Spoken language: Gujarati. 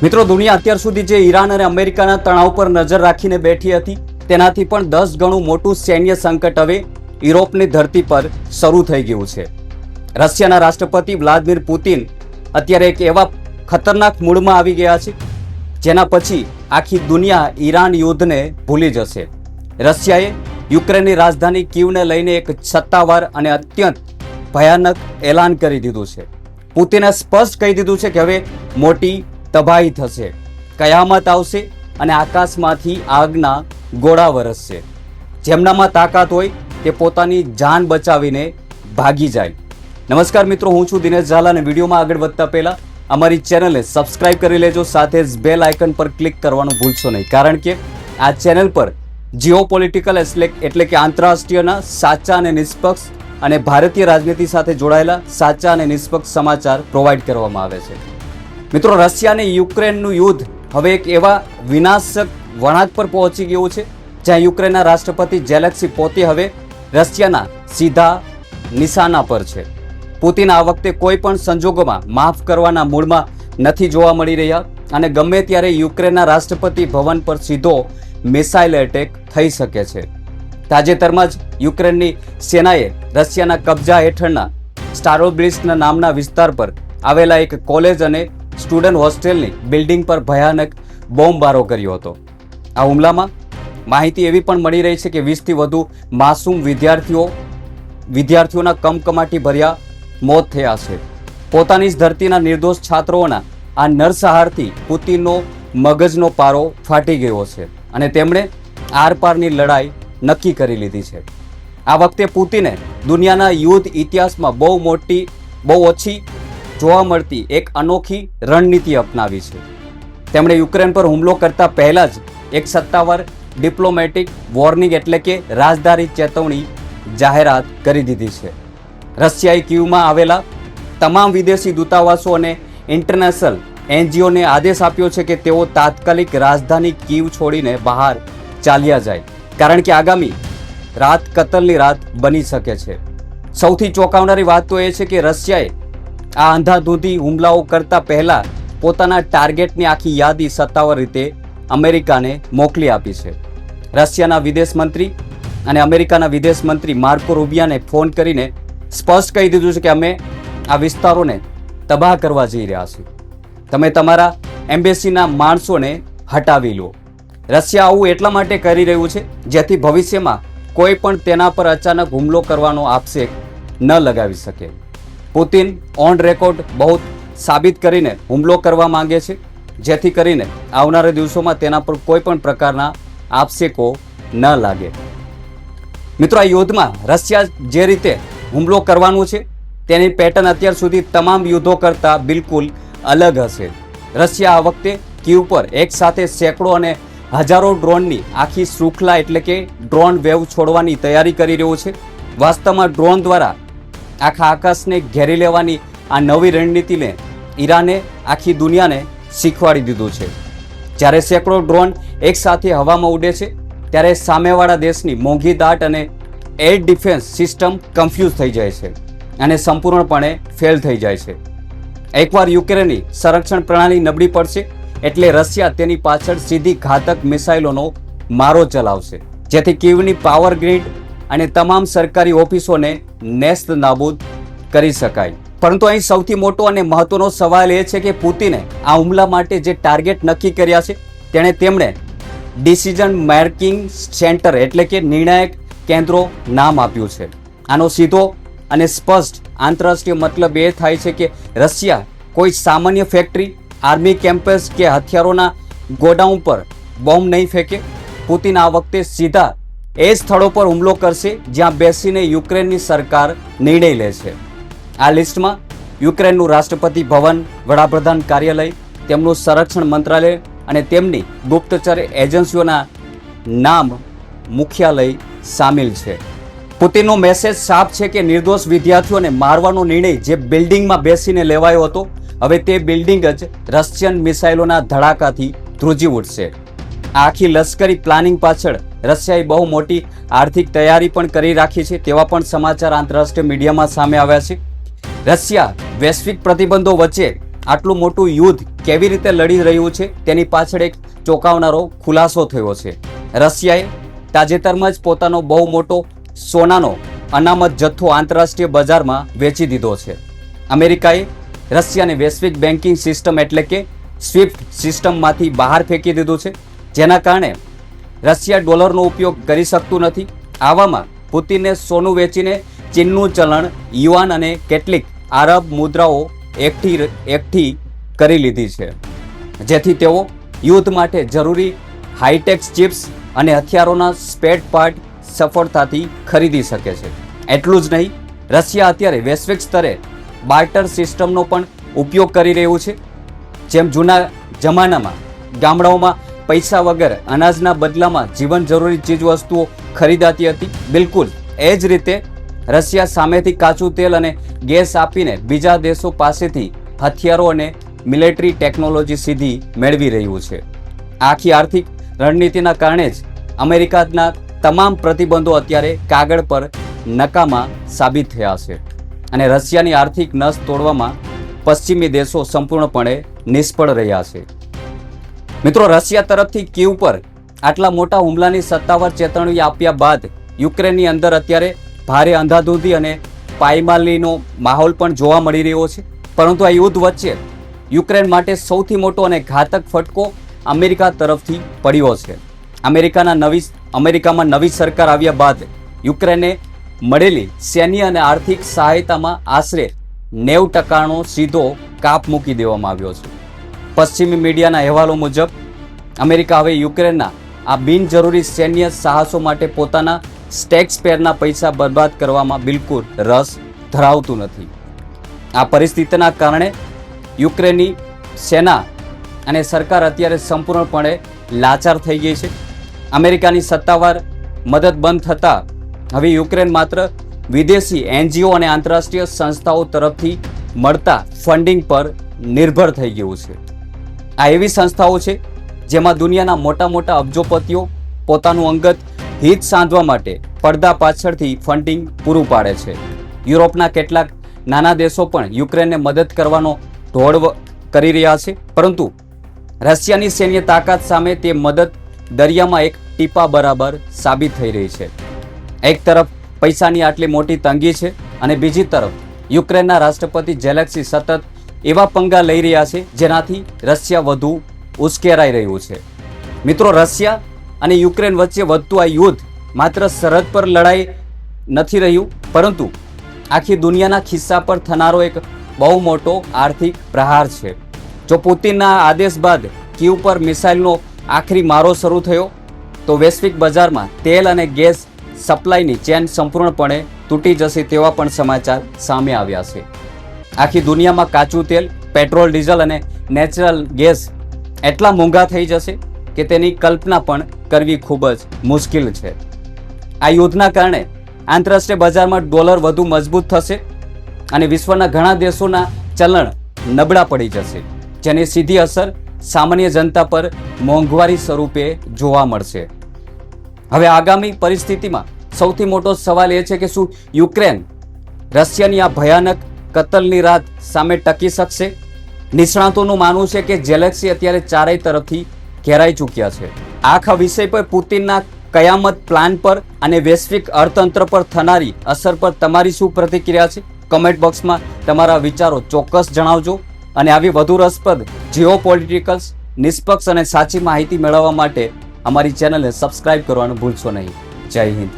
મિત્રો, દુનિયા અત્યાર સુધી જે ઈરાન અને અમેરિકાના તણાવ પર નજર રાખીને બેઠી હતી, તેનાથી પણ 10 ગણું મોટું સૈન્ય સંકટ હવે યુરોપની ધરતી પર શરૂ થઈ ગયું છે. રશિયાના રાષ્ટ્રપતિ વ્લાદિમીર પુતિન અત્યારે એક એવા ખતરનાક મૂડમાં આવી ગયા છે, જેના પછી આખી દુનિયા ઈરાન યુદ્ધને ભૂલી જશે. રશિયાએ યુક્રેનની રાજધાની કીવને લઈને એક સત્તાવાર અને અત્યંત ભયાનક એલાન કરી દીધું છે. પુતિને સ્પષ્ટ કહી દીધું છે કે હવે મોટી તબાહી થશે, કયામત આવશે અને આકાશમાંથી આગના ગોળા વરસશે. જેમનામાં તાકાત હોય તે પોતાની જાન બચાવીને ભાગી જાય. નમસ્કાર મિત્રો, હું છું દિનેશ ઝાલા અને વિડીયોમાં આગળ વધતા પહેલા અમારી ચેનલને સબસ્ક્રાઇબ કરી લેજો, સાથે જ બેલ આઇકન પર ક્લિક કરવાનું ભૂલશો નહીં, કારણ કે આ ચેનલ પર જીઓપોલિટિકલ એટલે કે આંતરરાષ્ટ્રીયના સાચા અને નિષ્પક્ષ અને ભારતીય રાજનીતિ સાથે જોડાયેલા સાચા અને નિષ્પક્ષ સમાચાર પ્રોવાઈડ કરવામાં આવે છે. મિત્રો, રશિયા અને યુક્રેનનું યુદ્ધ હવે એક એવા વિનાશક વળાંક પર પહોંચી ગયું છે, જ્યાં યુક્રેનના રાષ્ટ્રપતિ ઝેલેન્સ્કી પોતે હવે રશિયાના સીધા નિશાના પર છે. પુતિન આ વખતે કોઈ પણ સંજોગોમાં માફ કરવાના મૂડમાં નથી જોવા મળી રહ્યા અને ગમે ત્યારે યુક્રેનના રાષ્ટ્રપતિ ભવન પર સીધો મિસાઇલ એટેક થઈ શકે છે. તાજેતરમાં જ યુક્રેનની સેનાએ રશિયાના કબજા હેઠળના સ્ટારોબ્લિસ્ક નામના વિસ્તાર પર આવેલા એક કોલેજ અને સ્ટુડન્ટ હોસ્ટેલની બિલ્ડિંગ પર ભયાનક બોમ્બમારો કર્યો હતો. આ હુમલામાં માહિતી એવી પણ મળી રહી છે કે 20થી વધુ માસૂમ વિદ્યાર્થીઓના કમકમાટી ભર્યા મોત થયા છે. પોતાની જ ધરતીના નિર્દોષ છાત્રોના આ નરસંહારથી પુતિનનો મગજનો પારો ફાટી ગયો છે અને તેમણે આરપારની લડાઈ નક્કી કરી લીધી છે. આ વખતે પુતિને દુનિયાના યુદ્ધ ઇતિહાસમાં બહુ ઓછી જોવા મળતી એક અનોખી રણનીતિ અપનાવી છે. તેમણે યુક્રેન પર હુમલો કરતા પહેલા જ એક સત્તાવાર ડિપ્લોમેટિક વોર્નિંગ એટલે કે રાજદ્વારી ચેતવણી જાહેરાત કરી દીધી છે. રશિયાએ કીવમાં આવેલા તમામ વિદેશી દૂતાવાસો અને ઇન્ટરનેશનલ એનજીઓને આદેશ આપ્યો છે કે તેઓ તાત્કાલિક રાજધાની કીવ છોડીને બહાર ચાલ્યા જાય, કારણ કે આગામી રાત કતલની રાત બની શકે છે. સૌથી ચોંકાવનારી વાત તો એ છે કે રશિયાએ આ અંધાધૂંધી હુમલાઓ કરતા પહેલા પોતાના ટાર્ગેટની આખી યાદી સત્તાવાર રીતે અમેરિકાને મોકલી આપી છે. રશિયાના વિદેશ મંત્રી અને અમેરિકાના વિદેશ મંત્રી માર્કો રૂબિયાને ફોન કરીને સ્પષ્ટ કહી દીધું છે કે અમે આ વિસ્તારોને તબાહ કરવા જઈ રહ્યા છીએ, તમે તમારા એમ્બેસીના માણસોને હટાવી લો. રશિયા આવું એટલા માટે કરી રહ્યું છે જેથી ભવિષ્યમાં કોઈ પણ તેના પર અચાનક હુમલો કરવાનો આક્ષેપ ન લગાવી શકે. પુતિન ઓન રેકોર્ડ બહુ સાબિત કરીને હુમલો કરવા માંગે છે, જેથી કરીને આવનારા દિવસોમાં તેના પર કોઈ પણ પ્રકારના આક્ષેપો ન લાગે. મિત્રો, આ યુદ્ધમાં રશિયા જે રીતે હુમલો કરવાનું છે તેની પેટર્ન અત્યાર સુધી તમામ યુદ્ધો કરતાં બિલકુલ અલગ હશે. રશિયા આ વખતે કીવ પર એક સાથે સેંકડો અને હજારો ડ્રોનની આખી શૃંખલા એટલે કે ડ્રોન વેવ છોડવાની તૈયારી કરી રહ્યું છે. વાસ્તવમાં ડ્રોન દ્વારા આખા આકાશને ઘેરી લેવાની આ નવી રણનીતિને ઈરાને આખી દુનિયાને શીખવાડી દીધું છે. જ્યારે સેંકડો ડ્રોન એક સાથે હવામાં ઉડે છે ત્યારે સામેવાળા દેશની મોંઘી દાટ અને એર ડિફેન્સ સિસ્ટમ કન્ફ્યુઝ થઈ જાય છે અને સંપૂર્ણપણે ફેલ થઈ જાય છે. એકવાર યુક્રેનની સંરક્ષણ પ્રણાલી નબળી પડશે એટલે રશિયા તેની પાછળ સીધી ઘાતક મિસાઇલોનો મારો ચલાવશે, જેથી કીવની પાવર ગ્રીડ અને તમામ સરકારી ઓફિસોને નેસ્ત નાબૂદ કરી શકાય. પરંતુ અહીં સૌથી મોટો અને મહત્વનો સવાલ એ છે કે પુતિને આ હુમલા માટે જે ટાર્ગેટ નક્કી કર્યા છે તેમણે ડિસિઝન મેકિંગ સેન્ટર એટલે કે નિર્ણાયક કેન્દ્રો નામ આપ્યું છે. આનો સીધો અને સ્પષ્ટ આંતરરાષ્ટ્રીય મતલબ એ થાય છે કે રશિયા કોઈ સામાન્ય ફેક્ટરી, આર્મી કેમ્પસ કે હથિયારોના ગોડાઉન પર બોમ્બ નહીં ફેંકે. પુતિન આ વખતે સીધા એ સ્થળો પર હુમલો કરશે જ્યાં બેસીને યુક્રેનની સરકાર નિર્ણય લે છે. આ લિસ્ટમાં યુક્રેનનું રાષ્ટ્રપતિ ભવન, વડાપ્રધાન કાર્યાલય, તેમનું સંરક્ષણ મંત્રાલય અને તેમની ગુપ્તચર એજન્સીઓના નામ મુખ્યાલય સામેલ છે. પુતિનનો મેસેજ સાફ છે કે નિર્દોષ વિદ્યાર્થીઓને મારવાનો નિર્ણય જે બિલ્ડિંગમાં બેસીને લેવાયો હતો, હવે તે બિલ્ડિંગ જ રશિયન મિસાઇલોના ધડાકાથી ધ્રુજી ઉઠશે. આ આખી લશ્કરી પ્લાનિંગ પાછળ રશિયાએ બહુ મોટી આર્થિક તૈયારી પણ કરી રાખી છે તેવા પણ સમાચાર આંતરરાષ્ટ્રીય મીડિયામાં સામે આવ્યા છે. રશિયા વૈશ્વિક પ્રતિબંધો વચ્ચે આટલું મોટું યુદ્ધ કેવી રીતે લડી રહ્યું છે તેની પાછળ એક ચોંકાવનારો ખુલાસો થયો છે. રશિયાએ તાજેતરમાં જ પોતાનો બહુ મોટો સોનાનો અનામત જથ્થો આંતરરાષ્ટ્રીય બજારમાં વેચી દીધો છે. અમેરિકાએ રશિયાને વૈશ્વિક બેન્કિંગ સિસ્ટમ એટલે કે સ્વિફ્ટ સિસ્ટમમાંથી બહાર ફેંકી દીધું છે, જેના કારણે રશિયા ડોલરનો ઉપયોગ કરી શકતું નથી. આવામાં પુતિને સોનું વેચીને ચીનનું ચલણ, યુઆન અને કેટલીક આરબ મુદ્રાઓ એકઠી કરી લીધી છે, જેથી તેઓ યુદ્ધ માટે જરૂરી હાઈટેક ચિપ્સ અને હથિયારોના સ્પેર પાર્ટ સફળતાથી ખરીદી શકે છે. એટલું જ નહીં, રશિયા અત્યારે વૈશ્વિક સ્તરે બાર્ટર સિસ્ટમનો પણ ઉપયોગ કરી રહ્યું છે. જેમ જૂના જમાનામાં ગામડાઓમાં પૈસા વગર અનાજના બદલામાં જીવન જરૂરી ચીજવસ્તુઓ ખરીદાતી હતી, બિલકુલ એ જ રીતે રશિયા સામેથી કાચું તેલ અને ગેસ આપીને બીજા દેશો પાસેથી હથિયારો અને મિલિટરી ટેકનોલોજી સીધી મેળવી રહ્યું છે. આખી આર્થિક રણનીતિના કારણે જ અમેરિકાના તમામ પ્રતિબંધો અત્યારે કાગળ પર નકામા સાબિત થયા છે અને રશિયાની આર્થિક નસ તોડવામાં પશ્ચિમી દેશો સંપૂર્ણપણે નિષ્ફળ રહ્યા છે. મિત્રો, રશિયા તરફથી કીવ પર આટલા મોટા હુમલાની સત્તાવાર ચેતવણી આપ્યા બાદ યુક્રેનની અંદર અત્યારે ભારે અંધાધૂંધી અને પાયમાલીનો માહોલ પણ જોવા મળી રહ્યો છે. પરંતુ આ યુદ્ધ વચ્ચે યુક્રેન માટે સૌથી મોટો અને ઘાતક ફટકો અમેરિકા તરફથી પડ્યો છે. અમેરિકામાં નવી સરકાર આવ્યા બાદ યુક્રેનને મળેલી સૈન્ય અને આર્થિક સહાયતામાં આશરે 90% સીધો કાપ મૂકી દેવામાં આવ્યો છે. પશ્ચિમી મીડિયાના અહેવાલો મુજબ અમેરિકા હવે યુક્રેનના આ બિનજરૂરી સૈન્ય સાહસો માટે પોતાના ટેક્સપેયરના પૈસા બરબાદ કરવામાં બિલકુલ રસ ધરાવતું નથી. આ પરિસ્થિતિના કારણે યુક્રેનની સેના અને સરકાર અત્યારે સંપૂર્ણપણે લાચાર થઈ ગઈ છે. અમેરિકાની સત્તાવાર મદદ બંધ થતાં હવે યુક્રેન માત્ર વિદેશી એનજીઓ અને આંતરરાષ્ટ્રીય સંસ્થાઓ તરફથી મળતા ફંડિંગ પર નિર્ભર થઈ ગયું છે. આ એવી સંસ્થાઓ છે જેમાં દુનિયાના મોટા મોટા અબજોપતિઓ પોતાનું અંગત હિત સાધવા માટે પડદા પાછળથી ફંડિંગ પૂરું પાડે છે. યુરોપના કેટલાક નાના દેશો પણ યુક્રેનને મદદ કરવાનો ઢોળ કરી રહ્યા છે, પરંતુ રશિયાની સૈન્ય તાકાત સામે તે મદદ દરિયામાં એક ટીપા બરાબર સાબિત થઈ રહી છે. એક તરફ પૈસાની આટલી મોટી તંગી છે અને બીજી તરફ યુક્રેનના રાષ્ટ્રપતિ ઝેલેન્સ્કી સતત એવા પંગા લઈ રહ્યા છે જેનાથી રશિયા વધુ ઉશ્કેરાઈ રહ્યું છે. મિત્રો, રશિયા અને યુક્રેન વચ્ચે વધતું આ યુદ્ધ માત્ર સરહદ પર લડાઈ નથી રહ્યું, પરંતુ આખી દુનિયાના ખિસ્સા પર થનારો એક બહુ મોટો આર્થિક પ્રહાર છે. જો પુતિનના આદેશ બાદ કીવ પર મિસાઇલનો આખરી મારો શરૂ થયો તો વૈશ્વિક બજારમાં તેલ અને ગેસ સપ્લાયની ચેન સંપૂર્ણપણે તૂટી જશે તેવા પણ સમાચાર સામે આવ્યા છે. આખી દુનિયામાં કાચું તેલ, પેટ્રોલ, ડીઝલ અને નેચરલ ગેસ એટલા મોંઘા થઈ જશે કે તેની કલ્પના પણ કરવી ખૂબ જ મુશ્કેલ છે. આ યુદ્ધના કારણે આંતરરાષ્ટ્રીય બજારમાં ડોલર વધુ મજબૂત થશે અને વિશ્વના ઘણા દેશોના ચલણ નબળા પડી જશે, જેની સીધી અસર સામાન્ય જનતા પર મોંઘવારી સ્વરૂપે જોવા મળશે. હવે આગામી પરિસ્થિતિમાં સૌથી મોટો સવાલ એ છે કે શું યુક્રેન રશિયાની આ ભયાનક કતલની રાત સામે ટકી શકશે? નિષ્ણાતોનું માનવું છે કે ઝેલેન્સ્કી અત્યારે ચારેય તરફથી ઘેરાઈ ચૂક્યા છે. આખા વિષય પર પુતિનના કયામત પ્લાન પર અને વૈશ્વિક અર્થતંત્ર પર થનારી અસર પર તમારી શું પ્રતિક્રિયા છે? કમેન્ટ બોક્સમાં તમારા વિચારો ચોક્કસ જણાવજો અને આવી વધુ રસપ્રદ જીઓપોલિટિકલ્સ, નિષ્પક્ષ અને સાચી માહિતી મેળવવા માટે અમારી ચેનલને સબસ્ક્રાઇબ કરવાનું ભૂલશો નહીં. જય હિન્દ.